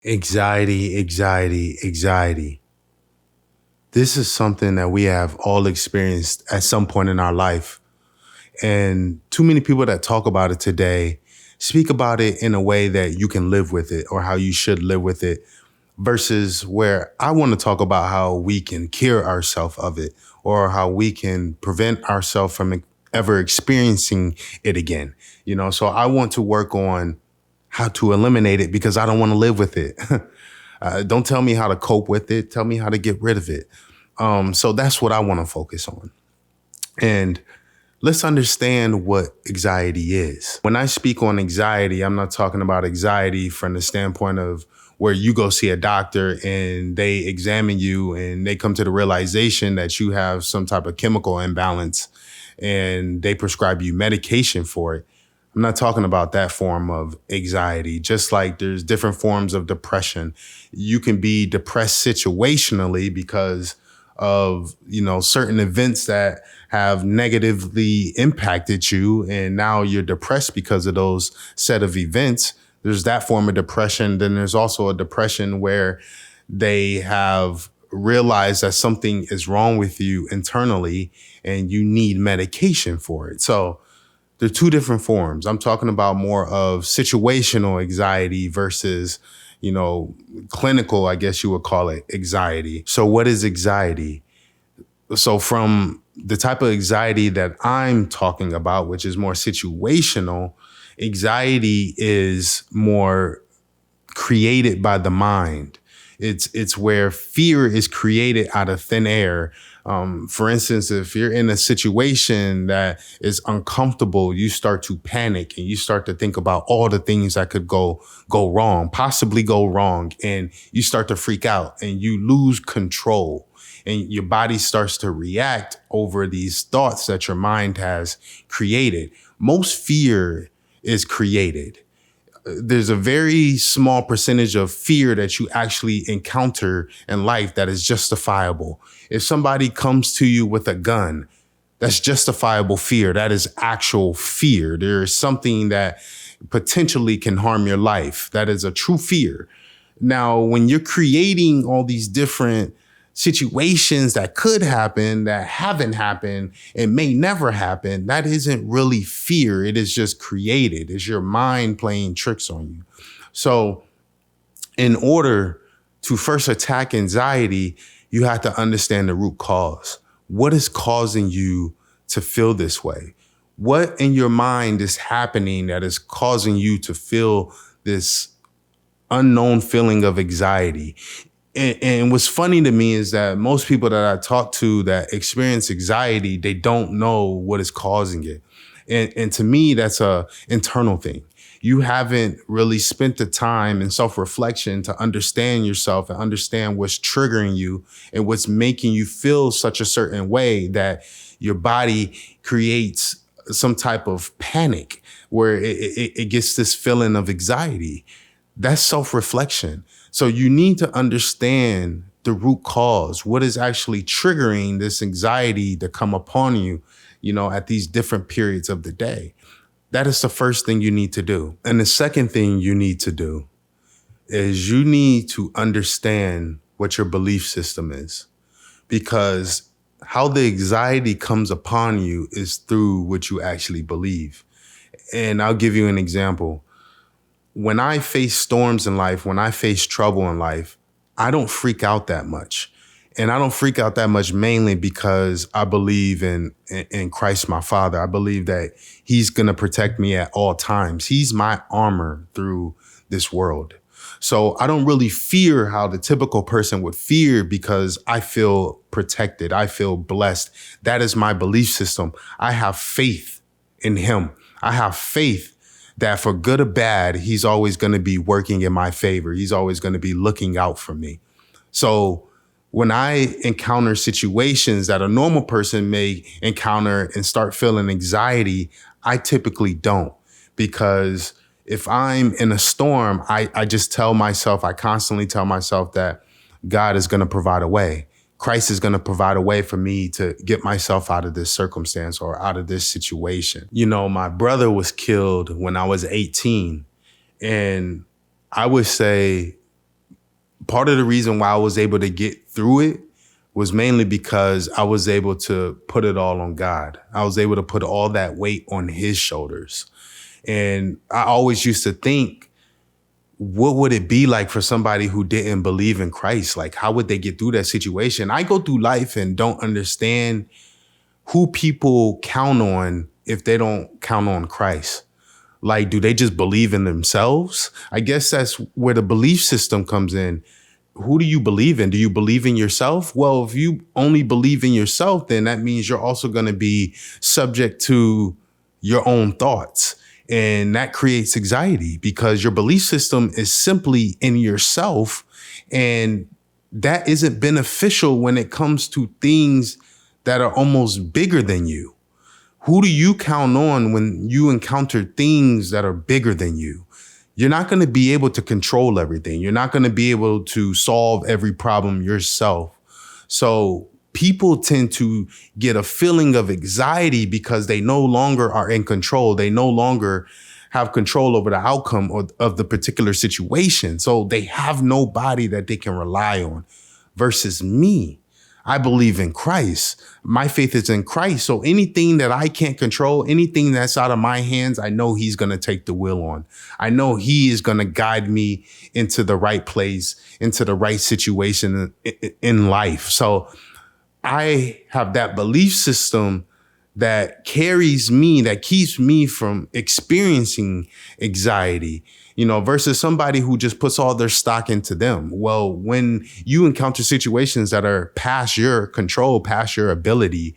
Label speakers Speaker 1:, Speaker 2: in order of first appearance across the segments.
Speaker 1: Anxiety, anxiety, anxiety. This is something that we have all experienced at some point in our life. And too many people that talk about it today speak about it in a way that you can live with it or how you should live with it, versus where I want to talk about how we can cure ourselves of it or how we can prevent ourselves from ever experiencing it again. So I want to work on how to eliminate it because I don't want to live with it. Don't tell me how to cope with it. Tell me how to get rid of it. So that's what I want to focus on. And let's understand what anxiety is. When I speak on anxiety, I'm not talking about anxiety from the standpoint of where you go see a doctor and they examine you and they come to the realization that you have some type of chemical imbalance and they prescribe you medication for it. I'm not talking about that form of anxiety. Just like there's different forms of depression. You can be depressed situationally because of, certain events that have negatively impacted you. And now you're depressed because of those set of events. There's that form of depression. Then there's also a depression where they have realized that something is wrong with you internally and you need medication for it. So they're two different forms. I'm talking about more of situational anxiety versus, clinical, I guess you would call it, anxiety. So what is anxiety? So from the type of anxiety that I'm talking about, which is more situational, anxiety is more created by the mind. It's where fear is created out of thin air. For instance, if you're in a situation that is uncomfortable, you start to panic and you start to think about all the things that could go wrong, possibly go wrong, and you start to freak out and you lose control. And your body starts to react over these thoughts that your mind has created. Most fear is created. There's a very small percentage of fear that you actually encounter in life that is justifiable. If somebody comes to you with a gun, that's justifiable fear. That is actual fear. There is something that potentially can harm your life. That is a true fear. Now, when you're creating all these different situations that could happen, that haven't happened, and may never happen, that isn't really fear. It is just created. It's your mind playing tricks on you. So in order to first attack anxiety, you have to understand the root cause. What is causing you to feel this way? What in your mind is happening that is causing you to feel this unknown feeling of anxiety? And what's funny to me is that most people that I talk to that experience anxiety, they don't know what is causing it. And to me, that's a internal thing. You haven't really spent the time in self-reflection to understand yourself and understand what's triggering you and what's making you feel such a certain way that your body creates some type of panic where it gets this feeling of anxiety. That's self-reflection. So you need to understand the root cause. What is actually triggering this anxiety to come upon you, at these different periods of the day? That is the first thing you need to do. And the second thing you need to do is you need to understand what your belief system is, because how the anxiety comes upon you is through what you actually believe. And I'll give you an example. When I face storms in life, when I face trouble in life, I don't freak out that much. And I don't freak out that much mainly because I believe in Christ, my Father. I believe that he's going to protect me at all times. He's my armor through this world. So I don't really fear how the typical person would fear because I feel protected. I feel blessed. That is my belief system. I have faith in him. I have faith that for good or bad, he's always going to be working in my favor. He's always going to be looking out for me. So when I encounter situations that a normal person may encounter and start feeling anxiety, I typically don't, because if I'm in a storm, I just tell myself, I constantly tell myself that God is going to provide a way. Christ is going to provide a way for me to get myself out of this circumstance or out of this situation. My brother was killed when I was 18. And I would say part of the reason why I was able to get through it was mainly because I was able to put it all on God. I was able to put all that weight on his shoulders. And I always used to think, what would it be like for somebody who didn't believe in Christ? Like, how would they get through that situation? I go through life and don't understand who people count on if they don't count on Christ. Like, do they just believe in themselves? I guess that's where the belief system comes in. Who do you believe in? Do you believe in yourself? Well, if you only believe in yourself, then that means you're also going to be subject to your own thoughts. And that creates anxiety because your belief system is simply in yourself. And that isn't beneficial when it comes to things that are almost bigger than you. Who do you count on when you encounter things that are bigger than you? You're not going to be able to control everything. You're not going to be able to solve every problem yourself. So people tend to get a feeling of anxiety because they no longer are in control. They no longer have control over the outcome of the particular situation. So they have nobody that they can rely on. Versus me, I believe in Christ. My faith is in Christ. So anything that I can't control, anything that's out of my hands, I know he's going to take the wheel on. I know he is going to guide me into the right place, into the right situation in life. So I have that belief system that carries me, that keeps me from experiencing anxiety, versus somebody who just puts all their stock into them. Well, when you encounter situations that are past your control, past your ability,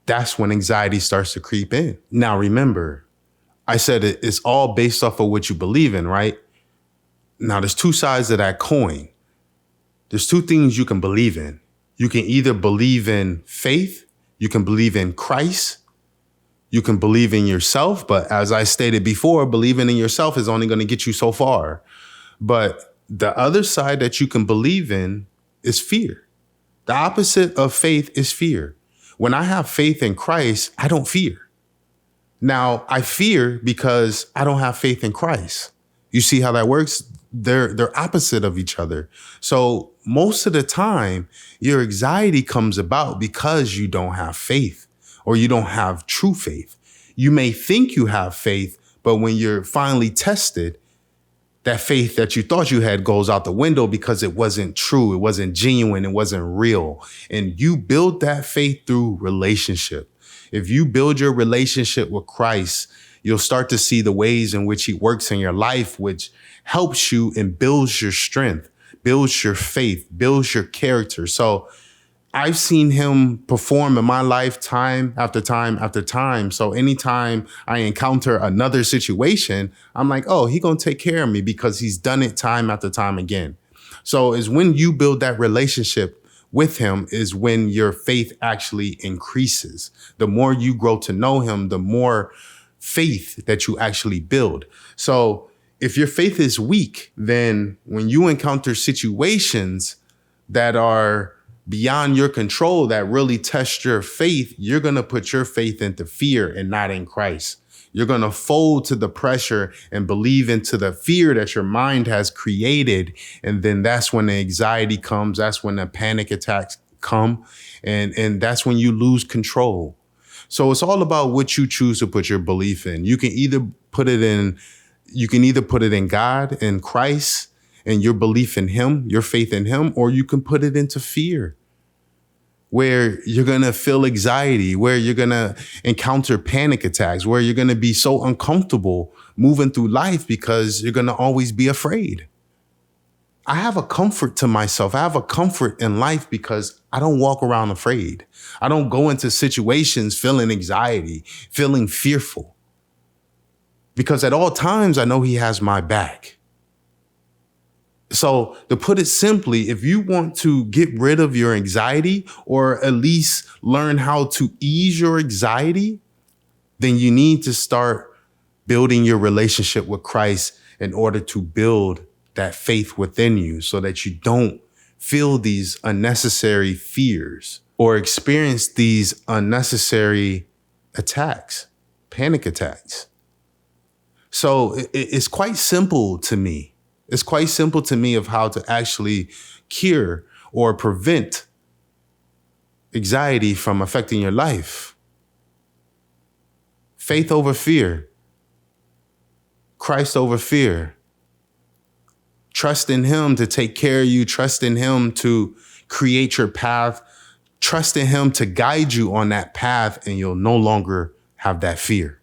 Speaker 1: that's when anxiety starts to creep in. Now, remember, I said it's all based off of what you believe in, right? Now, there's two sides of that coin. There's two things you can believe in. You can either believe in faith, you can believe in Christ, you can believe in yourself. But as I stated before, believing in yourself is only going to get you so far. But the other side that you can believe in is fear. The opposite of faith is fear. When I have faith in Christ, I don't fear. Now, I fear because I don't have faith in Christ. You see how that works? They're opposite of each other. So most of the time, your anxiety comes about because you don't have faith or you don't have true faith. You may think you have faith, but when you're finally tested, that faith that you thought you had goes out the window because it wasn't true. It wasn't genuine. It wasn't real. And you build that faith through relationship. If you build your relationship with Christ, you'll start to see the ways in which he works in your life, which helps you and builds your strength, builds your faith, builds your character. So I've seen him perform in my life time after time after time. So anytime I encounter another situation, I'm like, oh, he's going to take care of me because he's done it time after time again. So it's when you build that relationship with him is when your faith actually increases. The more you grow to know him, the more faith that you actually build. So if your faith is weak, then when you encounter situations that are beyond your control, that really test your faith, you're going to put your faith into fear and not in Christ. You're going to fold to the pressure and believe into the fear that your mind has created. And then that's when the anxiety comes. That's when the panic attacks come. And that's when you lose control. So it's all about what you choose to put your belief in. You can either put it in God and Christ and your belief in him, your faith in him, or you can put it into fear, where you're going to feel anxiety, where you're going to encounter panic attacks, where you're going to be so uncomfortable moving through life because you're going to always be afraid. I have a comfort to myself. I have a comfort in life because I don't walk around afraid. I don't go into situations feeling anxiety, feeling fearful, because at all times I know he has my back. So to put it simply, if you want to get rid of your anxiety or at least learn how to ease your anxiety, then you need to start building your relationship with Christ in order to build that faith within you so that you don't feel these unnecessary fears or experience these unnecessary attacks, panic attacks. So it's quite simple to me. It's quite simple to me of how to actually cure or prevent anxiety from affecting your life. Faith over fear. Christ over fear. Trust in him to take care of you. Trust in him to create your path. Trust in him to guide you on that path, and you'll no longer have that fear.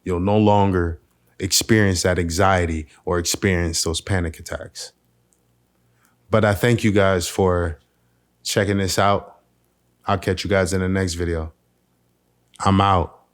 Speaker 1: You'll no longer experience that anxiety or experience those panic attacks. But I thank you guys for checking this out. I'll catch you guys in the next video. I'm out.